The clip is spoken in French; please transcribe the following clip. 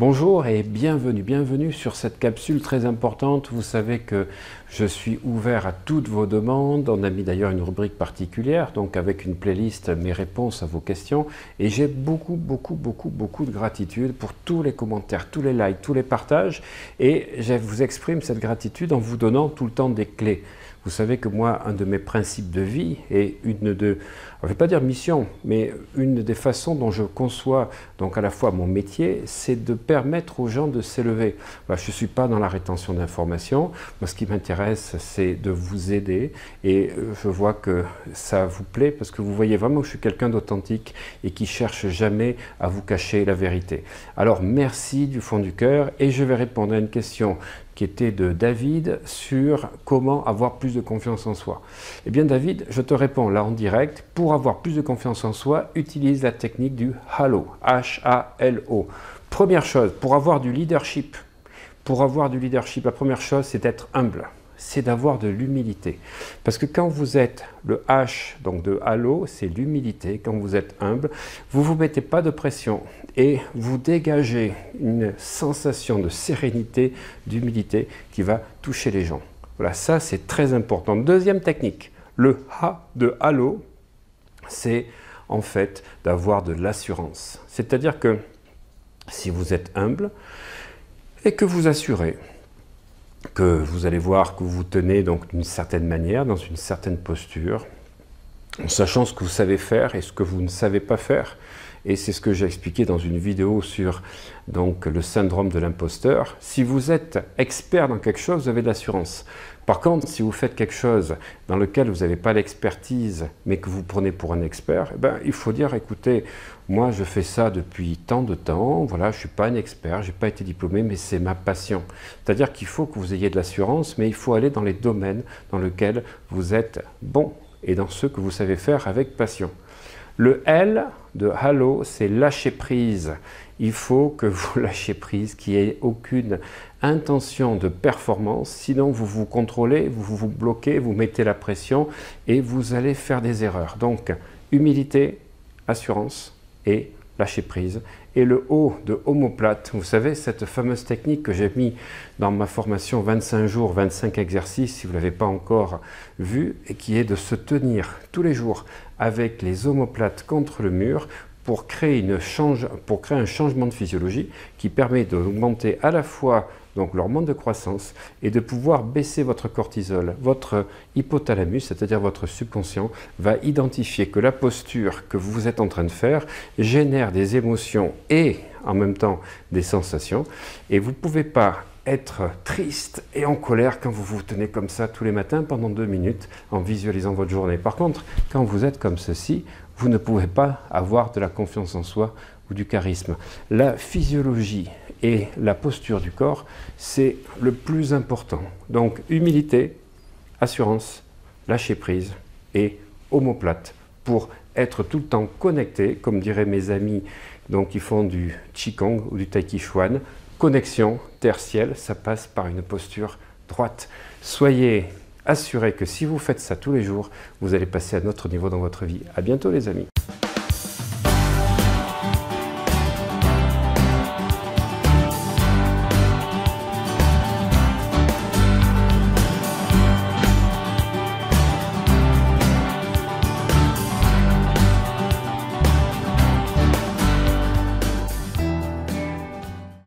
Bonjour et bienvenue sur cette capsule très importante. Vous savez que je suis ouvert à toutes vos demandes. On a mis d'ailleurs une rubrique particulière, donc avec une playlist mes réponses à vos questions. Et j'ai beaucoup de gratitude pour tous les commentaires, tous les likes, tous les partages. Et je vous exprime cette gratitude en vous donnant tout le temps des clés. Vous savez que moi, un de mes principes de vie et une de, je ne vais pas dire mission, mais une des façons dont je conçois donc à la fois mon métier, c'est de permettre aux gens de s'élever. Je ne suis pas dans la rétention d'informations. Moi, ce qui m'intéresse, c'est de vous aider et je vois que ça vous plaît parce que vous voyez vraiment que je suis quelqu'un d'authentique et qui cherche jamais à vous cacher la vérité. Alors, merci du fond du cœur et je vais répondre à une question qui était de David sur comment avoir plus de confiance en soi. Eh bien David, je te réponds là en direct, pour avoir plus de confiance en soi, utilise la technique du HALO, H-A-L-O. Première chose, pour avoir du leadership, la première chose c'est d'être humble. C'est d'avoir de l'humilité. Parce que quand vous êtes le H, donc de halo, c'est l'humilité. Quand vous êtes humble, vous ne vous mettez pas de pression et vous dégagez une sensation de sérénité, d'humilité qui va toucher les gens. Voilà, ça c'est très important. Deuxième technique, le H de halo, c'est en fait d'avoir de l'assurance. C'est-à-dire que si vous êtes humble et que vous assurez, que vous allez voir que vous vous tenez donc d'une certaine manière, dans une certaine posture, en sachant ce que vous savez faire et ce que vous ne savez pas faire. Et c'est ce que j'ai expliqué dans une vidéo sur donc, le syndrome de l'imposteur. Si vous êtes expert dans quelque chose, vous avez de l'assurance. Par contre, si vous faites quelque chose dans lequel vous n'avez pas l'expertise, mais que vous prenez pour un expert, il faut dire, écoutez, moi je fais ça depuis tant de temps, voilà, je ne suis pas un expert, je n'ai pas été diplômé, mais c'est ma passion. C'est-à-dire qu'il faut que vous ayez de l'assurance, mais il faut aller dans les domaines dans lesquels vous êtes bon et dans ceux que vous savez faire avec passion. Le L de halo, c'est lâcher prise. Il faut que vous lâchez prise, qu'il n'y ait aucune intention de performance, sinon vous vous contrôlez, vous vous bloquez, vous mettez la pression et vous allez faire des erreurs. Donc, humilité, assurance et lâcher prise. Et le O de omoplate, vous savez, cette fameuse technique que j'ai mis dans ma formation 25 jours, 25 exercices, si vous ne l'avez pas encore vu, et qui est de se tenir tous les jours avec les omoplates contre le mur pour créer un changement de physiologie qui permet d'augmenter à la fois donc l'hormone de croissance et de pouvoir baisser votre cortisol. Votre hypothalamus, c'est-à-dire votre subconscient, va identifier que la posture que vous êtes en train de faire génère des émotions et en même temps des sensations et vous ne pouvez pas être triste et en colère quand vous vous tenez comme ça tous les matins pendant 2 minutes en visualisant votre journée. Par contre, quand vous êtes comme ceci, vous ne pouvez pas avoir de la confiance en soi ou du charisme. La physiologie et la posture du corps, c'est le plus important. Donc, humilité, assurance, lâcher prise et omoplate pour être tout le temps connecté, comme diraient mes amis donc, qui font du Qigong ou du Tai Chi Chuan. Connexion terre-ciel, ça passe par une posture droite. Soyez assurés que si vous faites ça tous les jours, vous allez passer à un autre niveau dans votre vie. À bientôt les amis.